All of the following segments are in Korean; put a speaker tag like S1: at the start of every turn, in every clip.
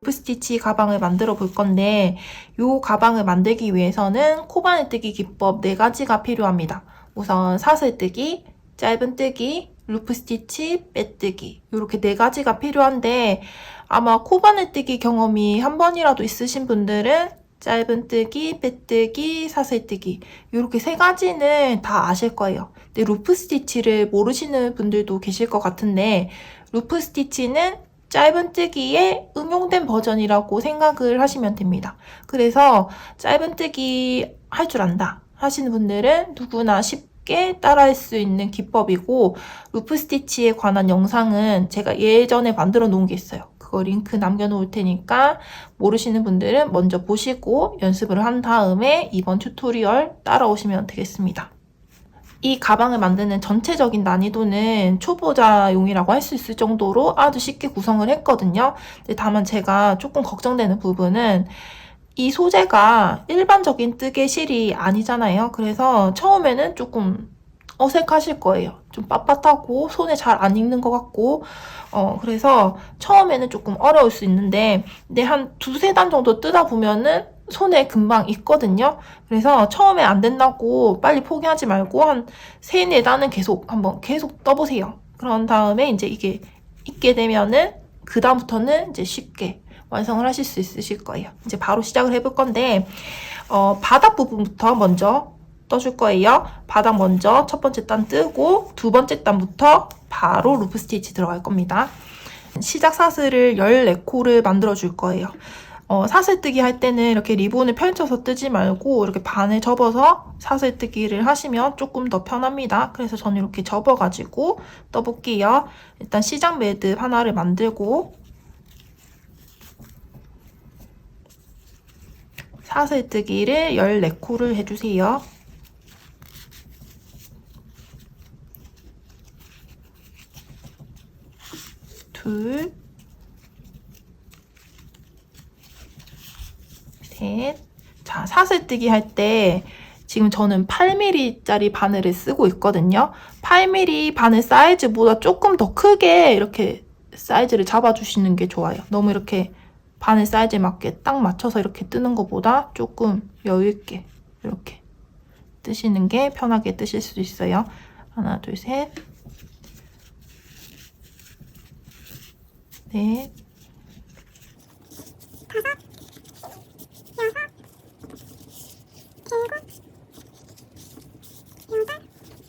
S1: 루프 스티치 가방을 만들어 볼 건데 이 가방을 만들기 위해서는 코바늘뜨기 기법 4가지가 필요합니다. 우선 사슬뜨기, 짧은뜨기, 루프 스티치, 빼뜨기 이렇게 4가지가 필요한데 아마 코바늘뜨기 경험이 한 번이라도 있으신 분들은 짧은뜨기, 빼뜨기, 사슬뜨기 이렇게 3가지는 다 아실 거예요. 근데 루프 스티치를 모르시는 분들도 계실 것 같은데 루프 스티치는 짧은뜨기에 응용된 버전이라고 생각을 하시면 됩니다. 그래서 짧은뜨기 할 줄 안다 하시는 분들은 누구나 쉽게 따라할 수 있는 기법이고 루프 스티치에 관한 영상은 제가 예전에 만들어 놓은 게 있어요. 그거 링크 남겨놓을 테니까 모르시는 분들은 먼저 보시고 연습을 한 다음에 이번 튜토리얼 따라오시면 되겠습니다. 이 가방을 만드는 전체적인 난이도는 초보자용이라고 할 수 있을 정도로 아주 쉽게 구성을 했거든요. 근데 다만 제가 조금 걱정되는 부분은 이 소재가 일반적인 뜨개 실이 아니잖아요. 그래서 처음에는 조금 어색하실 거예요. 좀 빳빳하고 손에 잘 안 익는 것 같고 그래서 처음에는 조금 어려울 수 있는데 근데 한 2-3단 정도 뜨다 보면은 손에 금방 익거든요. 그래서 처음에 안 된다고 빨리 포기하지 말고 한 3-4단은 계속 떠보세요. 그런 다음에 이제 이게 익게 되면은 그 다음부터는 이제 쉽게 완성을 하실 수 있으실 거예요. 이제 바로 시작을 해볼 건데 바닥 부분부터 먼저 떠줄 거예요. 바닥 먼저 첫 번째 단 뜨고 2번째 단부터 바로 루프 스티치 들어갈 겁니다. 시작 사슬을 14코를 만들어 줄 거예요. 사슬뜨기 할 때는 이렇게 리본을 펼쳐서 뜨지 말고 이렇게 반을 접어서 사슬뜨기를 하시면 조금 더 편합니다. 그래서 저는 이렇게 접어가지고 떠볼게요. 일단 시작 매듭 하나를 만들고 사슬뜨기를 14코를 해주세요. 둘, 셋. 자, 사슬뜨기 할 때 지금 저는 8mm짜리 바늘을 쓰고 있거든요. 8mm 바늘 사이즈보다 조금 더 크게 이렇게 사이즈를 잡아주시는 게 좋아요. 너무 이렇게 바늘 사이즈에 맞게 딱 맞춰서 이렇게 뜨는 것보다 조금 여유있게 이렇게 뜨시는 게 편하게 뜨실 수 있어요. 하나, 둘, 셋. 넷.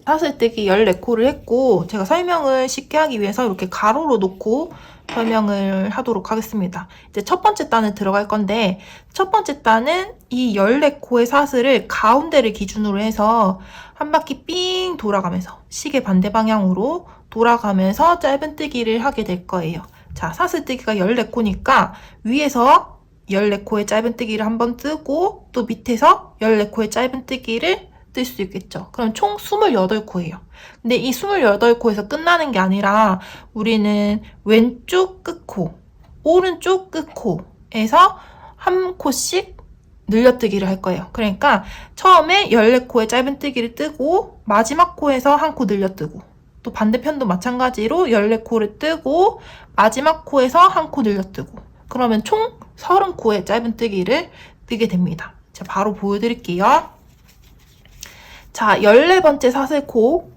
S1: 사슬뜨기 14코를 했고 제가 설명을 쉽게 하기 위해서 이렇게 가로로 놓고 설명을 하도록 하겠습니다. 이제 첫 번째 단을 들어갈 건데 첫 번째 단은 이 14코의 사슬을 가운데를 기준으로 해서 한 바퀴 삥 돌아가면서 시계 반대 방향으로 돌아가면서 짧은뜨기를 하게 될 거예요. 자, 사슬뜨기가 14코니까 위에서 14코의 짧은뜨기를 한번 뜨고 또 밑에서 14코의 짧은뜨기를 뜰 수 있겠죠. 그럼 총 28코예요. 근데 이 28코에서 끝나는 게 아니라 우리는 왼쪽 끝코, 오른쪽 끝코에서 한 코씩 늘려뜨기를 할 거예요. 그러니까 처음에 14코의 짧은뜨기를 뜨고 마지막 코에서 한 코 늘려뜨고 또 반대편도 마찬가지로 14코를 뜨고 마지막 코에서 한 코 늘려뜨고 그러면 총 30코의 짧은뜨기를 뜨게 됩니다. 자, 바로 보여드릴게요. 자, 14번째 사슬코,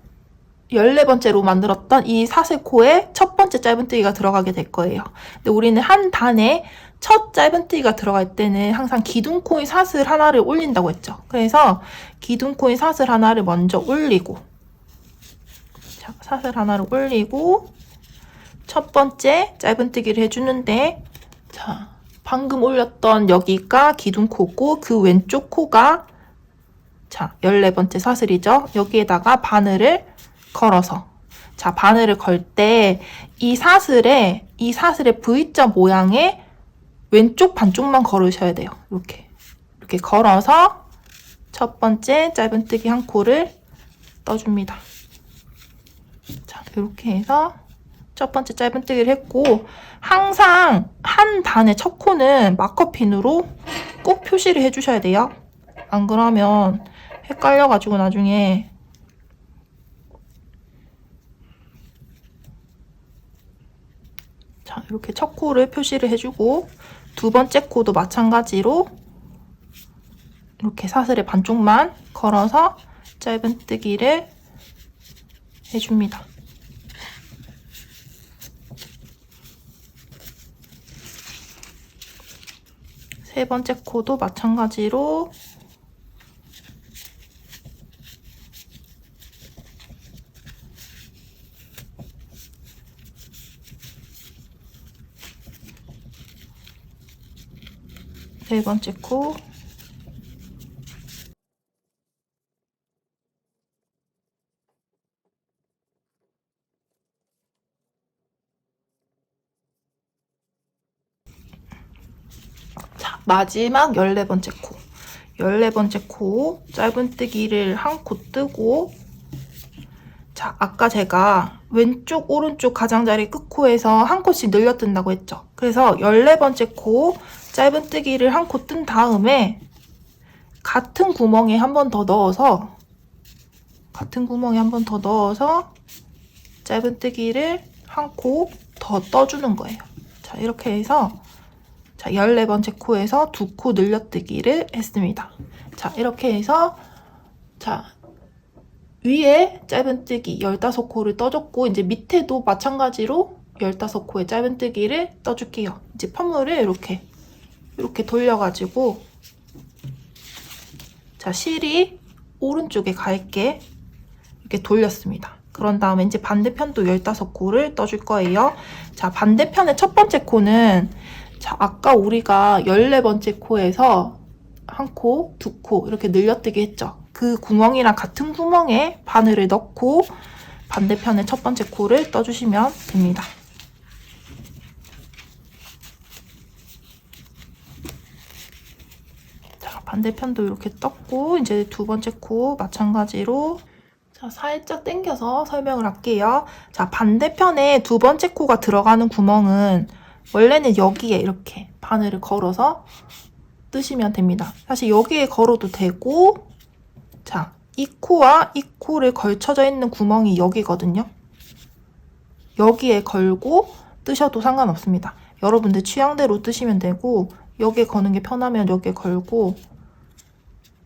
S1: 14번째로 만들었던 이 사슬코에 첫 번째 짧은뜨기가 들어가게 될 거예요. 근데 우리는 한 단에 첫 짧은뜨기가 들어갈 때는 항상 기둥코인 사슬 하나를 올린다고 했죠. 그래서 기둥코인 사슬 하나를 먼저 올리고, 자, 사슬 하나를 올리고, 첫 번째 짧은뜨기를 해주는데, 자, 방금 올렸던 여기가 기둥코고, 그 왼쪽 코가 자, 14번째 사슬이죠. 여기에다가 바늘을 걸어서 자, 바늘을 걸 때 이 사슬의 V자 모양의 왼쪽 반쪽만 걸으셔야 돼요. 이렇게 걸어서 첫 번째 짧은뜨기 한 코를 떠줍니다. 자, 이렇게 해서 첫 번째 짧은뜨기를 했고 항상 한 단의 첫 코는 마커핀으로 꼭 표시를 해주셔야 돼요. 안 그러면 헷갈려가지고 나중에 자, 이렇게 첫 코를 표시를 해주고 두 번째 코도 마찬가지로 이렇게 사슬의 반쪽만 걸어서 짧은뜨기를 해줍니다. 세 번째 코도 마찬가지로 네 번째 코, 자, 마지막 14번째 코. 14번째 코 짧은뜨기를 한 코 뜨고, 자, 아까 제가 왼쪽 오른쪽 가장자리 끝코에서 한 코씩 늘려 뜬다고 했죠. 그래서 14번째 코 짧은뜨기를 한 코 뜬 다음에 같은 구멍에 한 번 더 넣어서 짧은뜨기를 한 코 더 떠주는 거예요. 자, 이렇게 해서 자, 14번째 코에서 두 코 늘려뜨기를 했습니다. 자, 이렇게 해서 자, 위에 짧은뜨기 15코를 떠줬고 이제 밑에도 마찬가지로 15코의 짧은뜨기를 떠줄게요. 이제 펌물을 이렇게 돌려가지고 자, 실이 오른쪽에 가 있게 이렇게 돌렸습니다. 그런 다음에 이제 반대편도 15코를 떠줄 거예요. 자, 반대편의 첫 번째 코는 자, 아까 우리가 14번째 코에서 한 코, 두 코 이렇게 늘려뜨기 했죠. 그 구멍이랑 같은 구멍에 바늘을 넣고 반대편의 첫 번째 코를 떠주시면 됩니다. 자, 반대편도 이렇게 떴고 이제 두 번째 코 마찬가지로 자, 살짝 당겨서 설명을 할게요. 자, 반대편에 두 번째 코가 들어가는 구멍은 원래는 여기에 이렇게 바늘을 걸어서 뜨시면 됩니다. 사실 여기에 걸어도 되고, 자, 이 코와 이 코를 걸쳐져 있는 구멍이 여기거든요. 여기에 걸고 뜨셔도 상관없습니다. 여러분들 취향대로 뜨시면 되고, 여기에 거는 게 편하면 여기에 걸고,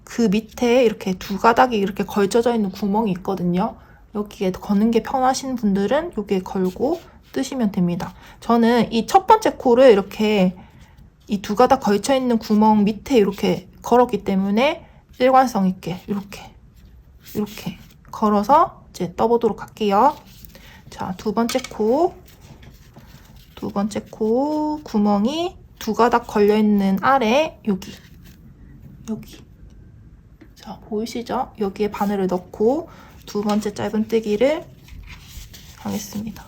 S1: 그 밑에 이렇게 두 가닥이 이렇게 걸쳐져 있는 구멍이 있거든요. 여기에 거는 게 편하신 분들은 여기에 걸고 뜨시면 됩니다. 저는 이 첫 번째 코를 이렇게 이 두 가닥 걸쳐 있는 구멍 밑에 이렇게 걸었기 때문에 일관성 있게 이렇게 걸어서 이제 떠보도록 할게요. 자, 두 번째 코 구멍이 두 가닥 걸려 있는 아래 여기 자, 보이시죠? 여기에 바늘을 넣고 두 번째 짧은뜨기를 하겠습니다.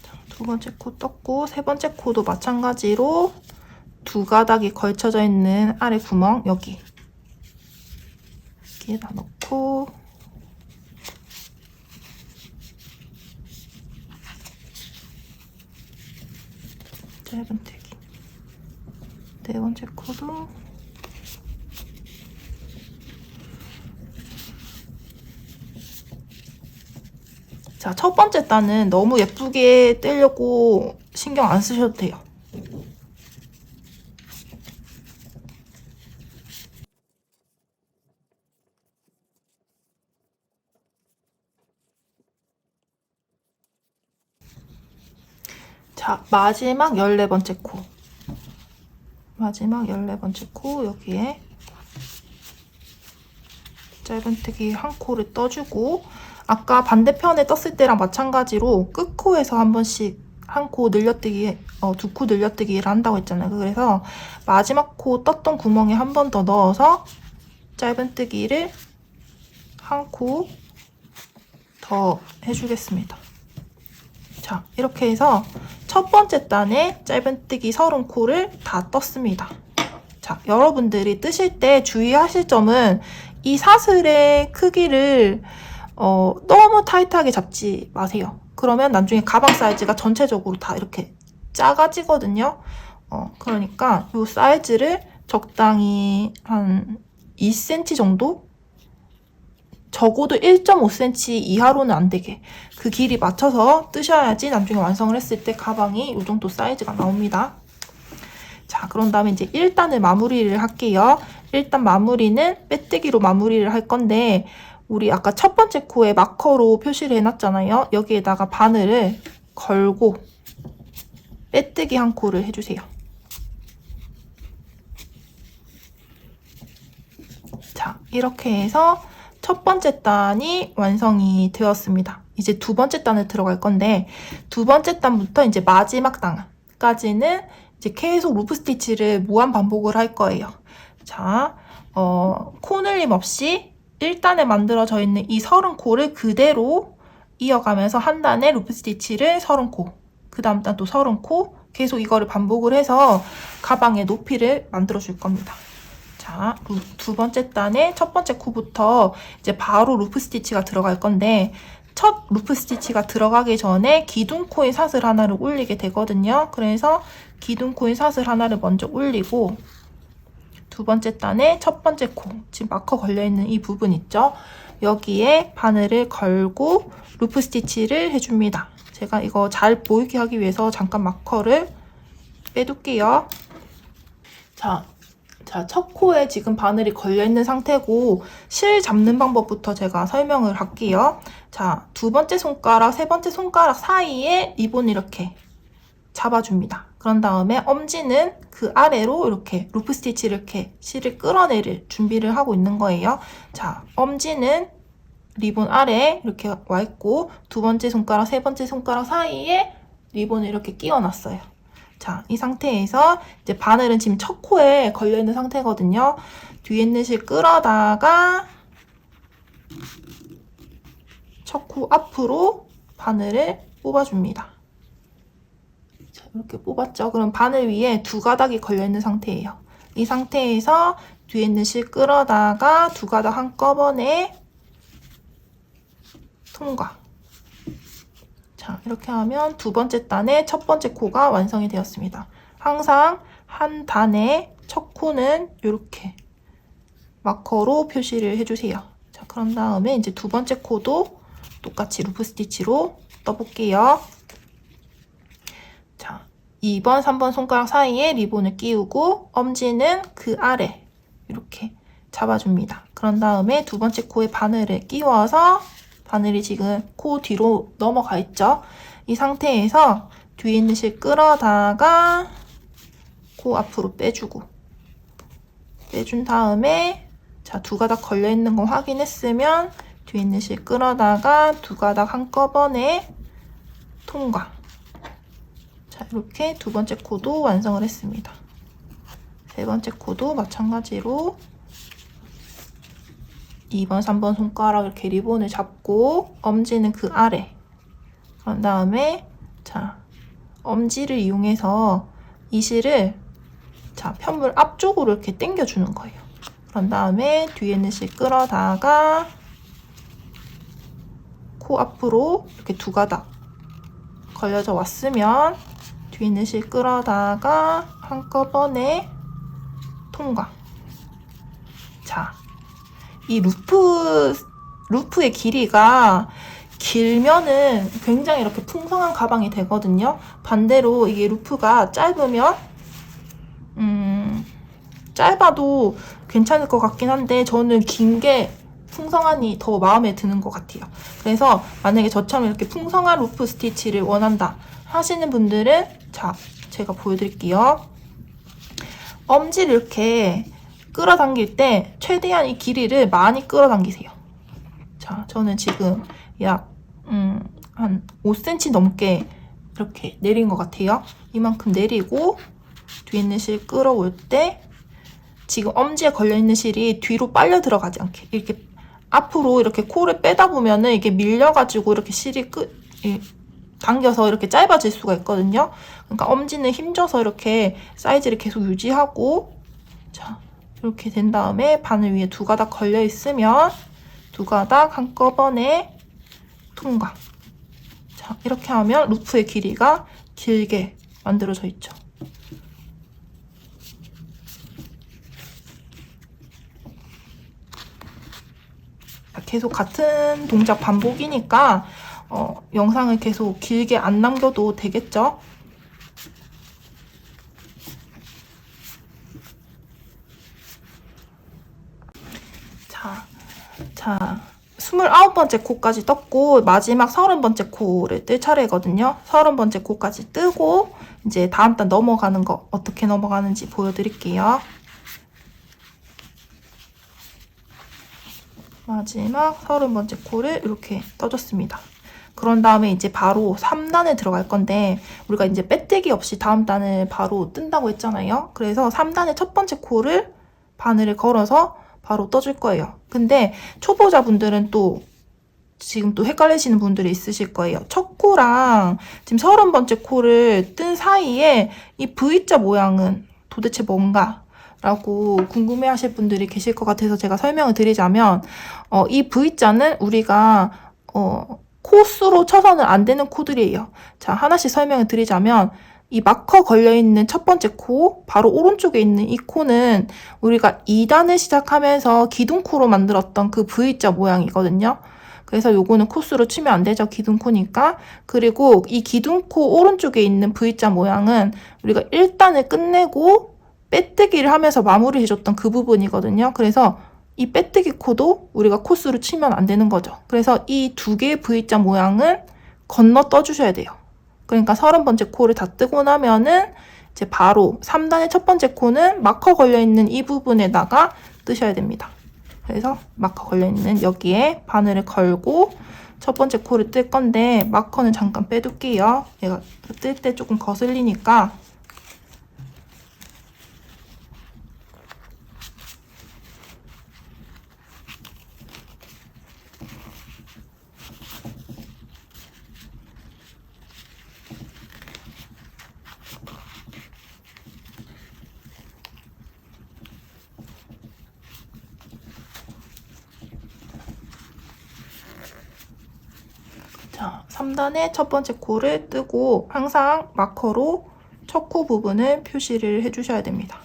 S1: 자, 두 번째 코 떴고 세 번째 코도 마찬가지로 두 가닥이 걸쳐져 있는 아래 구멍 여기에다 넣고 짧은뜨기 네 번째 코도 자, 첫 번째 단은 너무 예쁘게 떼려고 신경 안 쓰셔도 돼요. 자, 마지막 14번째 코 여기에 짧은뜨기 한 코를 떠주고 아까 반대편에 떴을 때랑 마찬가지로 끝코에서 한 번씩 한 코 늘려뜨기, 두 코 늘려뜨기를 한다고 했잖아요. 그래서 마지막 코 떴던 구멍에 한 번 더 넣어서 짧은뜨기를 한 코 더 해주겠습니다. 자, 이렇게 해서 첫 번째 단에 짧은뜨기 30코를 다 떴습니다. 자, 여러분들이 뜨실 때 주의하실 점은 이 사슬의 크기를 너무 타이트하게 잡지 마세요. 그러면 나중에 가방 사이즈가 전체적으로 다 이렇게 작아지거든요. 그러니까 이 사이즈를 적당히 한 2cm 정도 적어도 1.5cm 이하로는 안 되게 그 길이 맞춰서 뜨셔야지 나중에 완성을 했을 때 가방이 이 정도 사이즈가 나옵니다. 자, 그런 다음에 이제 1단을 마무리를 할게요. 1단 마무리는 빼뜨기로 마무리를 할 건데, 우리 아까 첫 번째 코에 마커로 표시를 해놨잖아요. 여기에다가 바늘을 걸고 빼뜨기 한 코를 해주세요. 자, 이렇게 해서 첫 번째 단이 완성이 되었습니다. 이제 두 번째 단을 들어갈 건데, 두 번째 단부터 이제 마지막 단까지는 이제 계속 루프 스티치를 무한 반복을 할 거예요. 자, 코늘림 없이 1단에 만들어져 있는 이 30코를 그대로 이어가면서 한 단에 루프 스티치를 30코, 그 다음 단 또 30코, 계속 이거를 반복을 해서 가방의 높이를 만들어 줄 겁니다. 자, 두 번째 단의 첫 번째 코부터 이제 바로 루프 스티치가 들어갈 건데, 첫 루프 스티치가 들어가기 전에 기둥 코인 사슬 하나를 올리게 되거든요. 그래서 기둥 코인 사슬 하나를 먼저 올리고, 두 번째 단의 첫 번째 코, 지금 마커 걸려있는 이 부분 있죠? 여기에 바늘을 걸고 루프 스티치를 해줍니다. 제가 이거 잘 보이게 하기 위해서 잠깐 마커를 빼둘게요. 자, 첫 코에 지금 바늘이 걸려있는 상태고, 실 잡는 방법부터 제가 설명을 할게요. 자, 두 번째 손가락, 세 번째 손가락 사이에 리본 이렇게 잡아줍니다. 그런 다음에 엄지는 그 아래로 이렇게 루프 스티치를 이렇게 실을 끌어내릴 준비를 하고 있는 거예요. 자, 엄지는 리본 아래에 이렇게 와 있고, 두 번째 손가락, 세 번째 손가락 사이에 리본을 이렇게 끼워놨어요. 자, 이 상태에서 이제 바늘은 지금 첫 코에 걸려있는 상태거든요. 뒤에 있는 실 끌어다가 첫 코 앞으로 바늘을 뽑아줍니다. 자, 이렇게 뽑았죠? 그럼 바늘 위에 두 가닥이 걸려있는 상태예요. 이 상태에서 뒤에 있는 실 끌어다가 두 가닥 한꺼번에 통과. 자, 이렇게 하면 두 번째 단의 첫 번째 코가 완성이 되었습니다. 항상 한 단의 첫 코는 이렇게 마커로 표시를 해주세요. 자, 그런 다음에 이제 두 번째 코도 똑같이 루프 스티치로 떠볼게요. 자, 2번, 3번 손가락 사이에 리본을 끼우고 엄지는 그 아래 이렇게 잡아줍니다. 그런 다음에 두 번째 코에 바늘을 끼워서, 바늘이 지금 코 뒤로 넘어가 있죠? 이 상태에서 뒤에 있는 실 끌어다가 코 앞으로 빼주고, 빼준 다음에 자, 두 가닥 걸려있는 거 확인했으면 뒤에 있는 실 끌어다가 두 가닥 한꺼번에 통과. 자, 이렇게 두 번째 코도 완성을 했습니다. 세 번째 코도 마찬가지로 2번, 3번 손가락 이렇게 리본을 잡고 엄지는 그 아래. 그런 다음에 자, 엄지를 이용해서 이 실을 자, 편물 앞쪽으로 이렇게 당겨주는 거예요. 그런 다음에 뒤에 있는 실 끌어다가 코 앞으로 이렇게 두 가닥 걸려져 왔으면 뒤에 있는 실 끌어다가 한꺼번에 통과. 자, 이 루프의 길이가 길면은 굉장히 이렇게 풍성한 가방이 되거든요. 반대로 이게 루프가 짧으면 짧아도 괜찮을 것 같긴 한데, 저는 긴 게 풍성하니 더 마음에 드는 것 같아요. 그래서 만약에 저처럼 이렇게 풍성한 루프 스티치를 원한다 하시는 분들은, 자, 제가 보여드릴게요. 엄지를 이렇게 끌어당길 때 최대한 이 길이를 많이 끌어당기세요. 자, 저는 지금 약 한 5cm 넘게 이렇게 내린 것 같아요. 이만큼 내리고 뒤에 있는 실 끌어올 때 지금 엄지에 걸려있는 실이 뒤로 빨려 들어가지 않게 이렇게 앞으로 이렇게 코를 빼다 보면은 이게 밀려가지고 이렇게 실이 당겨서 이렇게 짧아질 수가 있거든요. 그러니까 엄지는 힘줘서 이렇게 사이즈를 계속 유지하고, 자, 이렇게 된 다음에 바늘 위에 두 가닥 걸려 있으면 두 가닥 한꺼번에 통과. 자, 이렇게 하면 루프의 길이가 길게 만들어져 있죠. 계속 같은 동작 반복이니까 영상을 계속 길게 안 남겨도 되겠죠? 자, 29번째 코까지 떴고 마지막 30번째 코를 뜰 차례거든요. 30번째 코까지 뜨고 이제 다음 단 넘어가는 거 어떻게 넘어가는지 보여드릴게요. 마지막 30번째 코를 이렇게 떠줬습니다. 그런 다음에 이제 바로 3단에 들어갈 건데 우리가 이제 빼뜨기 없이 다음 단을 바로 뜬다고 했잖아요. 그래서 3단의 첫 번째 코를 바늘을 걸어서 바로 떠줄 거예요. 근데 초보자분들은 또 지금 또 헷갈리시는 분들이 있으실 거예요. 첫 코랑 지금 30번째 코를 뜬 사이에 이 V자 모양은 도대체 뭔가? 라고 궁금해 하실 분들이 계실 것 같아서 제가 설명을 드리자면 이 V자는 우리가 코수로 쳐서는 안 되는 코들이에요. 자, 하나씩 설명을 드리자면 이 마커 걸려있는 첫 번째 코, 바로 오른쪽에 있는 이 코는 우리가 2단을 시작하면서 기둥코로 만들었던 그 V자 모양이거든요. 그래서 요거는 코수로 치면 안 되죠. 기둥코니까. 그리고 이 기둥코 오른쪽에 있는 V자 모양은 우리가 1단을 끝내고 빼뜨기를 하면서 마무리해줬던 그 부분이거든요. 그래서 이 빼뜨기 코도 우리가 코수로 치면 안 되는 거죠. 그래서 이 두 개의 V자 모양은 건너 떠주셔야 돼요. 그러니까 30번째 코를 다 뜨고 나면은 이제 바로 3단의 첫 번째 코는 마커 걸려있는 이 부분에다가 뜨셔야 됩니다. 그래서 마커 걸려있는 여기에 바늘을 걸고 첫 번째 코를 뜰 건데 마커는 잠깐 빼둘게요. 얘가 뜰 때 조금 거슬리니까. 자, 3단의 첫 번째 코를 뜨고 항상 마커로 첫 코 부분을 표시를 해주셔야 됩니다.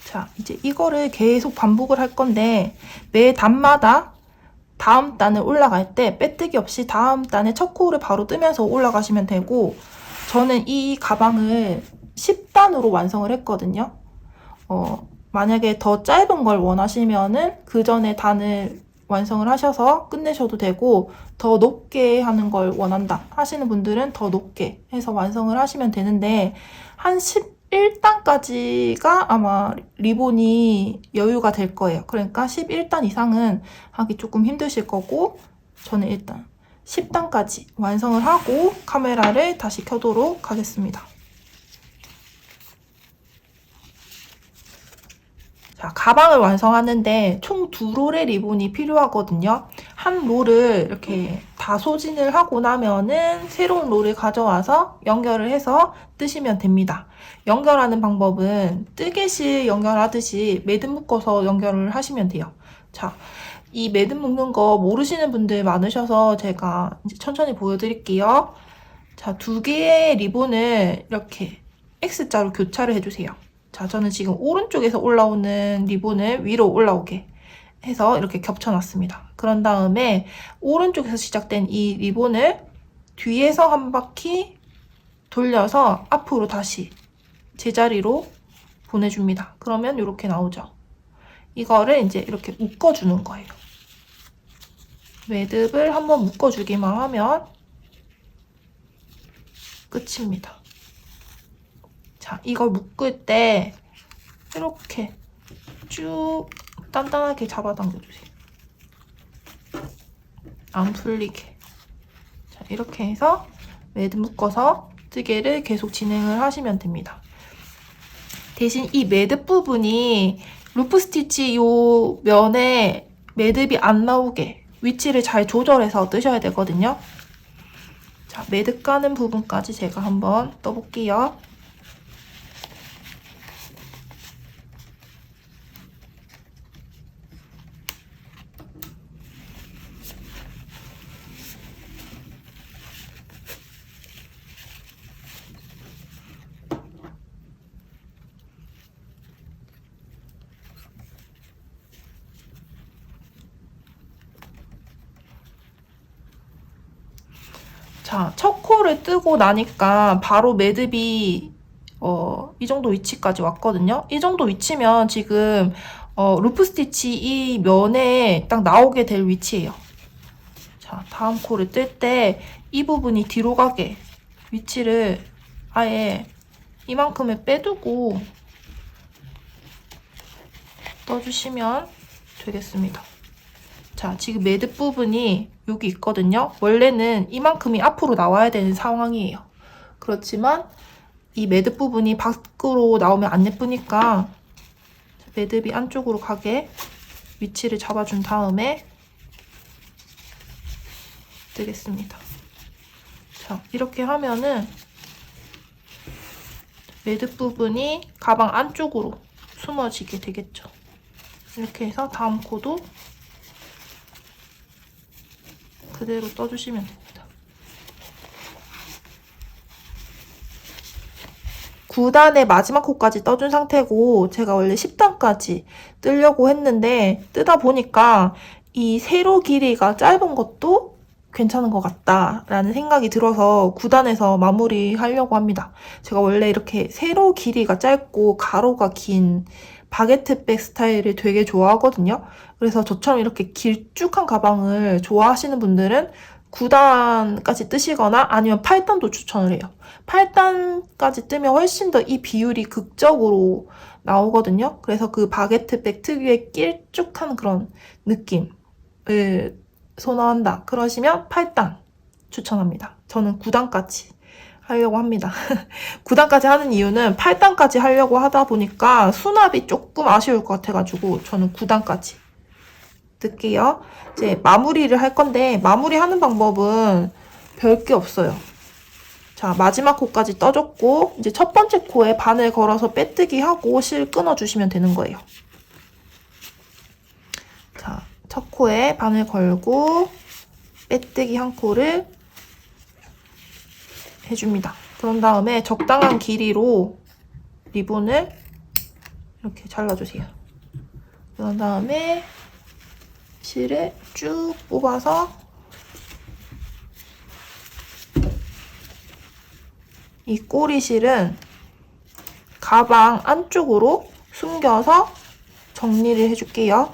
S1: 자, 이제 이거를 계속 반복을 할 건데 매 단마다 다음 단을 올라갈 때 빼뜨기 없이 다음 단의 첫 코를 바로 뜨면서 올라가시면 되고 저는 이 가방을 10단으로 완성을 했거든요. 만약에 더 짧은 걸 원하시면은 그 전에 단을 완성을 하셔서 끝내셔도 되고 더 높게 하는 걸 원한다 하시는 분들은 더 높게 해서 완성을 하시면 되는데 한 11단까지가 아마 리본이 여유가 될 거예요. 그러니까 11단 이상은 하기 조금 힘드실 거고 저는 일단 10단까지 완성을 하고 카메라를 다시 켜도록 하겠습니다. 자, 가방을 완성하는데 총 2롤의 리본이 필요하거든요. 한 롤을 이렇게 다 소진을 하고 나면은 새로운 롤을 가져와서 연결을 해서 뜨시면 됩니다. 연결하는 방법은 뜨개실 연결하듯이 매듭 묶어서 연결을 하시면 돼요. 자, 이 매듭 묶는 거 모르시는 분들 많으셔서 제가 이제 천천히 보여드릴게요. 자, 2개의 리본을 이렇게 X자로 교차를 해주세요. 자, 저는 지금 오른쪽에서 올라오는 리본을 위로 올라오게 해서 이렇게 겹쳐놨습니다. 그런 다음에 오른쪽에서 시작된 이 리본을 뒤에서 한 바퀴 돌려서 앞으로 다시 제자리로 보내줍니다. 그러면 이렇게 나오죠. 이거를 이제 이렇게 묶어주는 거예요. 매듭을 한번 묶어주기만 하면 끝입니다. 자, 이걸 묶을 때 이렇게 쭉 단단하게 잡아당겨주세요. 안 풀리게. 자, 이렇게 해서 매듭 묶어서 뜨개를 계속 진행을 하시면 됩니다. 대신 이 매듭 부분이 루프 스티치 요 면에 매듭이 안 나오게 위치를 잘 조절해서 뜨셔야 되거든요. 자, 매듭 까는 부분까지 제가 한번 떠볼게요. 자, 첫 코를 뜨고 나니까 바로 매듭이 이 정도 위치까지 왔거든요. 이 정도 위치면 지금 루프 스티치 이 면에 딱 나오게 될 위치예요. 자, 다음 코를 뜰 때 이 부분이 뒤로 가게 위치를 아예 이만큼에 빼두고 떠주시면 되겠습니다. 자, 지금 매듭 부분이 여기 있거든요. 원래는 이만큼이 앞으로 나와야 되는 상황이에요. 그렇지만 이 매듭 부분이 밖으로 나오면 안 예쁘니까 매듭이 안쪽으로 가게 위치를 잡아준 다음에 뜨겠습니다. 자, 이렇게 하면은 매듭 부분이 가방 안쪽으로 숨어지게 되겠죠. 이렇게 해서 다음 코도 그대로 떠주시면 됩니다. 9단의 마지막 코까지 떠준 상태고 제가 원래 10단까지 뜨려고 했는데 뜨다 보니까 이 세로 길이가 짧은 것도 괜찮은 것 같다라는 생각이 들어서 9단에서 마무리하려고 합니다. 제가 원래 이렇게 세로 길이가 짧고 가로가 긴 바게트백 스타일을 되게 좋아하거든요. 그래서 저처럼 이렇게 길쭉한 가방을 좋아하시는 분들은 9단까지 뜨시거나 아니면 8단도 추천을 해요. 8단까지 뜨면 훨씬 더 이 비율이 극적으로 나오거든요. 그래서 그 바게트백 특유의 길쭉한 그런 느낌을 선호한다. 그러시면 8단 추천합니다. 저는 9단까지 하려고 합니다. 9단까지 하는 이유는 8단까지 하려고 하다 보니까 수납이 조금 아쉬울 것 같아가지고 저는 9단까지 뜰게요. 이제 마무리를 할 건데 마무리하는 방법은 별게 없어요. 자, 마지막 코까지 떠줬고 이제 첫 번째 코에 바늘 걸어서 빼뜨기 하고 실 끊어주시면 되는 거예요. 자, 첫 코에 바늘 걸고 빼뜨기 한 코를 해줍니다. 그런 다음에 적당한 길이로 리본을 이렇게 잘라주세요. 그런 다음에 실을 쭉 뽑아서 이 꼬리실은 가방 안쪽으로 숨겨서 정리를 해줄게요.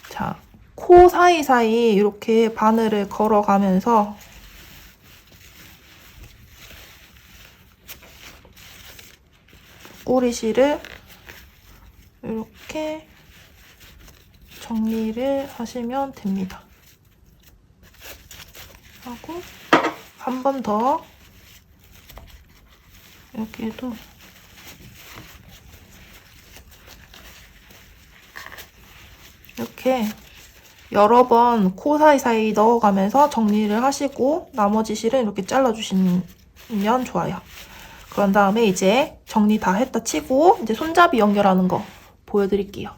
S1: 자, 코 사이사이 이렇게 바늘을 걸어가면서 꼬리실을 이렇게 정리를 하시면 됩니다. 하고 한 번 더 이렇게 해도 이렇게 여러 번 코 사이사이 넣어가면서 정리를 하시고 나머지 실은 이렇게 잘라주시면 좋아요. 그런 다음에 이제 정리 다 했다 치고 이제 손잡이 연결하는 거 보여드릴게요.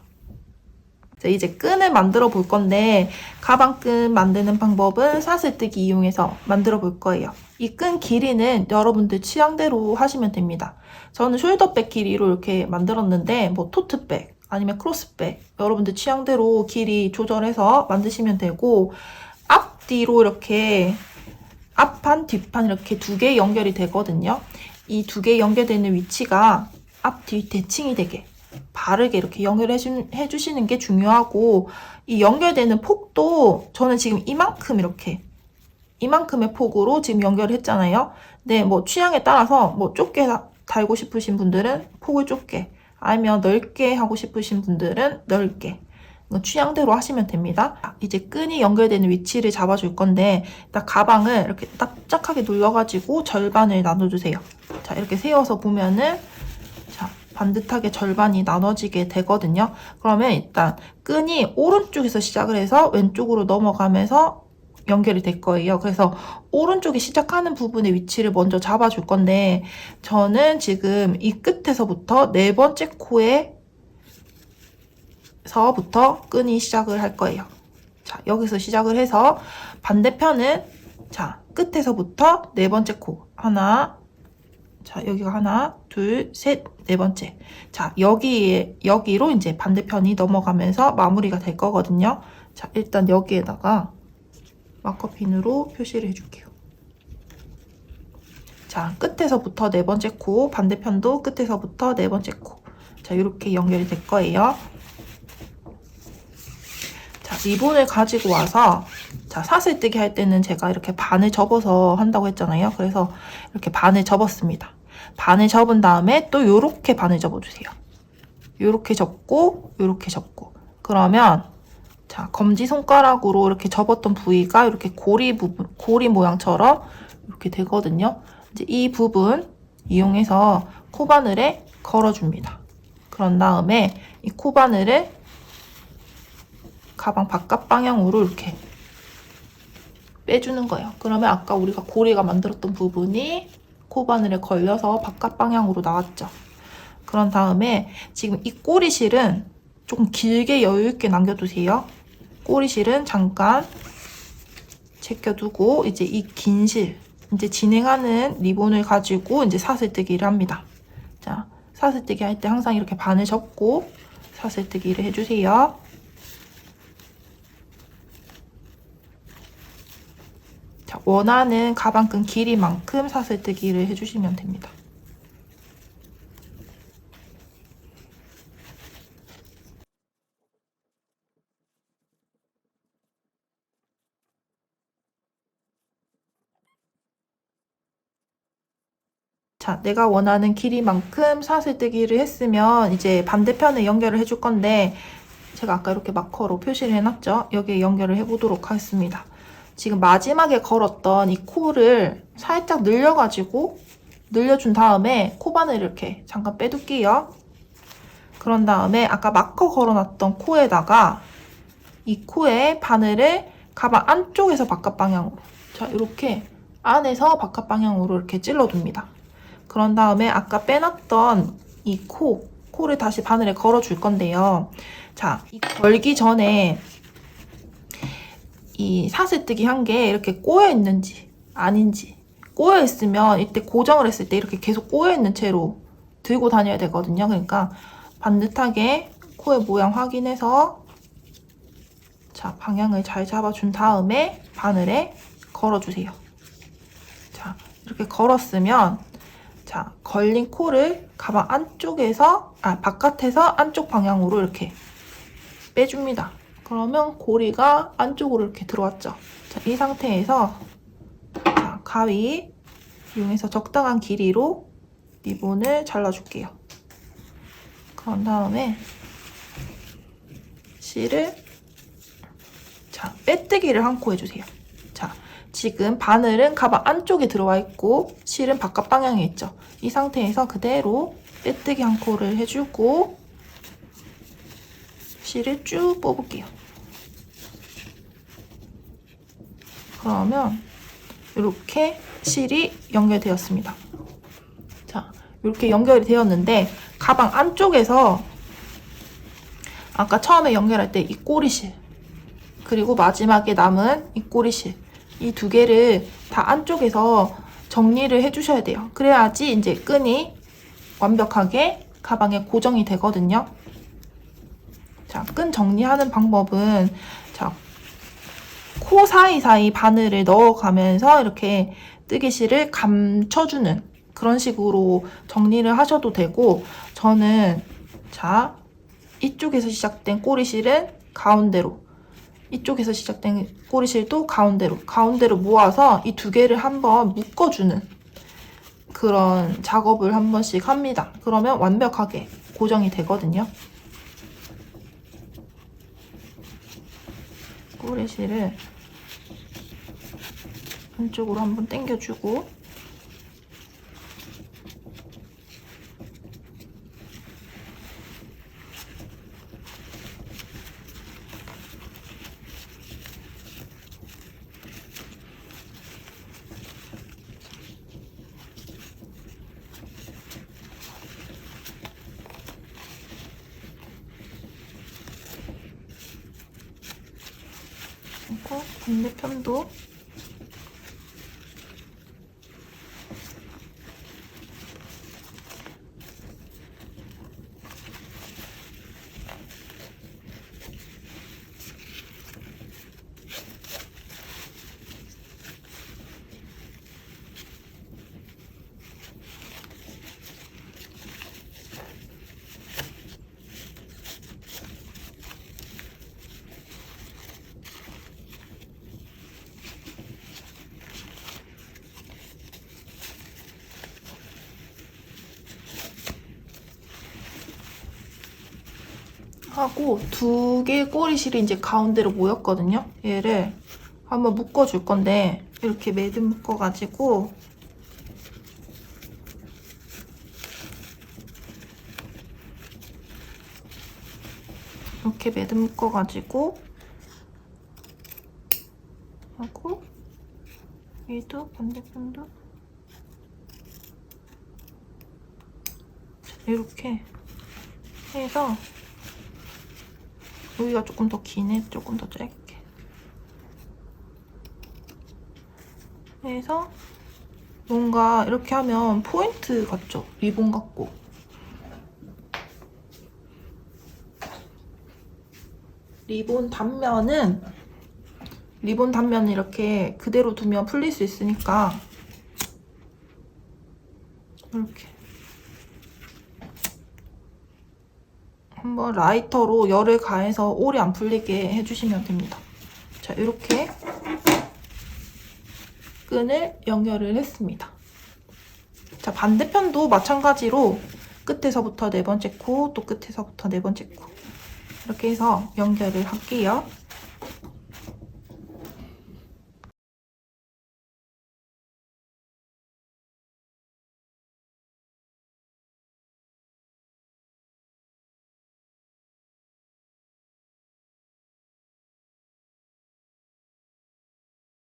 S1: 이제 끈을 만들어 볼 건데 가방끈 만드는 방법은 사슬뜨기 이용해서 만들어 볼 거예요. 이 끈 길이는 여러분들 취향대로 하시면 됩니다. 저는 숄더백 길이로 이렇게 만들었는데 뭐 토트백 아니면 크로스백 여러분들 취향대로 길이 조절해서 만드시면 되고 앞뒤로 이렇게 앞판 뒷판 이렇게 두 개 연결이 되거든요. 이 두 개 연결되는 위치가 앞뒤 대칭이 되게 바르게 이렇게 연결해 주시는 게 중요하고 이 연결되는 폭도 저는 지금 이만큼 이렇게 이만큼의 폭으로 지금 연결을 했잖아요. 네, 뭐 취향에 따라서 뭐 좁게 달고 싶으신 분들은 폭을 좁게 아니면 넓게 하고 싶으신 분들은 넓게 취향대로 하시면 됩니다. 이제 끈이 연결되는 위치를 잡아줄 건데 딱 가방을 이렇게 납작하게 눌러가지고 절반을 나눠주세요. 자, 이렇게 세워서 보면은 자, 반듯하게 절반이 나눠지게 되거든요. 그러면 일단 끈이 오른쪽에서 시작을 해서 왼쪽으로 넘어가면서 연결이 될 거예요. 그래서 오른쪽에 시작하는 부분의 위치를 먼저 잡아줄 건데 저는 지금 이 끝에서부터 네 번째 코에서부터 끈이 시작을 할 거예요. 자, 여기서 시작을 해서 반대편은 자, 끝에서부터 네 번째 코 하나 자, 여기가 하나, 둘, 셋, 네 번째. 자, 여기로 이제 반대편이 넘어가면서 마무리가 될 거거든요. 자, 일단 여기에다가 마커핀으로 표시를 해줄게요. 자, 끝에서부터 네 번째 코, 반대편도 끝에서부터 네 번째 코. 자, 이렇게 연결이 될 거예요. 자, 리본을 가지고 와서, 자, 사슬뜨기 할 때는 제가 이렇게 반을 접어서 한다고 했잖아요. 그래서 이렇게 반을 접었습니다. 반을 접은 다음에 또 요렇게 반을 접어주세요. 요렇게 접고, 요렇게 접고. 그러면, 자, 검지손가락으로 이렇게 접었던 부위가 이렇게 고리 모양처럼 이렇게 되거든요. 이제 이 부분 이용해서 코바늘에 걸어줍니다. 그런 다음에 이 코바늘을 가방 바깥 방향으로 이렇게 빼주는 거예요. 그러면 아까 우리가 고리가 만들었던 부분이 코바늘에 걸려서 바깥 방향으로 나왔죠. 그런 다음에 지금 이 꼬리실은 조금 길게 여유있게 남겨두세요. 꼬리실은 잠깐 제껴두고 이제 이 긴 실, 이제 진행하는 리본을 가지고 이제 사슬뜨기를 합니다. 자, 사슬뜨기 할 때 항상 이렇게 반을 접고 사슬뜨기를 해주세요. 자, 원하는 가방끈 길이만큼 사슬뜨기를 해주시면 됩니다. 자, 내가 원하는 길이만큼 사슬뜨기를 했으면 이제 반대편에 연결을 해줄 건데 제가 아까 이렇게 마커로 표시를 해놨죠? 여기에 연결을 해보도록 하겠습니다. 지금 마지막에 걸었던 이 코를 살짝 늘려가지고 늘려준 다음에 코바늘 이렇게 잠깐 빼둘게요. 그런 다음에 아까 마커 걸어놨던 코에다가 이 코에 바늘을 가방 안쪽에서 바깥 방향으로, 자, 이렇게 안에서 바깥 방향으로 이렇게 찔러둡니다. 그런 다음에 아까 빼놨던 이 코를 다시 바늘에 걸어줄 건데요. 자, 이 걸기 전에 이 사슬뜨기 한 게 이렇게 꼬여 있는지 아닌지, 꼬여 있으면 이때 고정을 했을 때 이렇게 계속 꼬여 있는 채로 들고 다녀야 되거든요. 그러니까 반듯하게 코의 모양 확인해서, 자, 방향을 잘 잡아준 다음에 바늘에 걸어주세요. 자, 이렇게 걸었으면, 자, 걸린 코를 가방 안쪽에서, 바깥에서 안쪽 방향으로 이렇게 빼줍니다. 그러면 고리가 안쪽으로 이렇게 들어왔죠. 자, 이 상태에서, 자, 가위 이용해서 적당한 길이로 리본을 잘라줄게요. 그런 다음에 실을, 자, 빼뜨기를 한 코 해주세요. 자, 지금 바늘은 가방 안쪽에 들어와 있고 실은 바깥 방향에 있죠. 이 상태에서 그대로 빼뜨기 한 코를 해주고 실을 쭉 뽑을게요. 그러면 이렇게 실이 연결되었습니다. 자, 이렇게 연결이 되었는데 가방 안쪽에서 아까 처음에 연결할 때 이 꼬리실, 그리고 마지막에 남은 이 꼬리실, 이 두 개를 다 안쪽에서 정리를 해주셔야 돼요. 그래야지 이제 끈이 완벽하게 가방에 고정이 되거든요. 자, 끈 정리하는 방법은, 자, 코 사이사이 바늘을 넣어가면서 이렇게 뜨개실을 감춰주는 그런 식으로 정리를 하셔도 되고, 저는, 자, 이쪽에서 시작된 꼬리실은 가운데로, 이쪽에서 시작된 꼬리실도 가운데로 모아서 이 두 개를 한번 묶어주는 그런 작업을 한 번씩 합니다. 그러면 완벽하게 고정이 되거든요. 꼬리실을 한쪽으로 한번 당겨주고, 그리고 반대편도 하고 2개의 꼬리실이 이제 가운데로 모였거든요. 얘를 한번 묶어줄 건데 이렇게 매듭 묶어가지고 이렇게 매듭 묶어가지고 하고 얘도 반대편도 이렇게 해서 여기가 조금 더 기네, 조금 더 짧게 해서 뭔가 이렇게 하면 포인트 같죠? 리본 같고. 리본 단면은 이렇게 그대로 두면 풀릴 수 있으니까 이렇게 한번 라이터로 열을 가해서 오래 안 풀리게 해주시면 됩니다. 자, 이렇게 끈을 연결을 했습니다. 자, 반대편도 마찬가지로 끝에서부터 4번째 코, 또 끝에서부터 4번째 코 이렇게 해서 연결을 할게요.